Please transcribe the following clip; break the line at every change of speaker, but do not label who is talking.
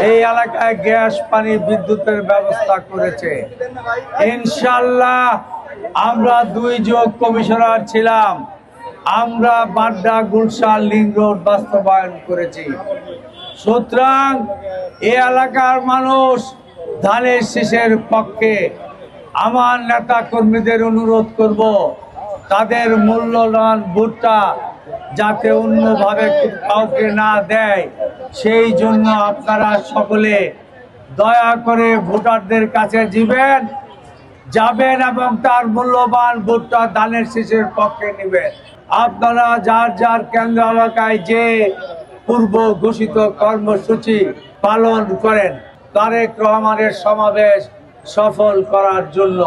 এই এলাকায় গ্যাস, পানি, বিদ্যুতের ব্যবস্থা করেছে। ইনশাআল্লাহ আমরা 2 যোগ কমিশনার ছিলাম, আমরা বাড্ডা, গুলশান, লিংক রোড বাস্তবায়ন করেছি। সুতরাং এই এলাকার মানুষ ধানের শীষের পক্ষে। আমার নেতা কর্মীদের অনুরোধ করব, তাদের মূল্যবান ভোটটা যাতে অন্যভাবে কাউকে না দেয়, সেই জন্য আপনারা সকলে দয়া করে ভোটারদের কাছে যাবেন এবং তার মূল্যবান ভোটটা ধানের শীষের পক্ষে নেবেন। আপনারা যার যার কেন্দ্র এলাকায় যে পূর্ব ঘোষিত কর্মসূচি পালন করেন তারেক রহমানের সমাবেশ সফল করার জন্য।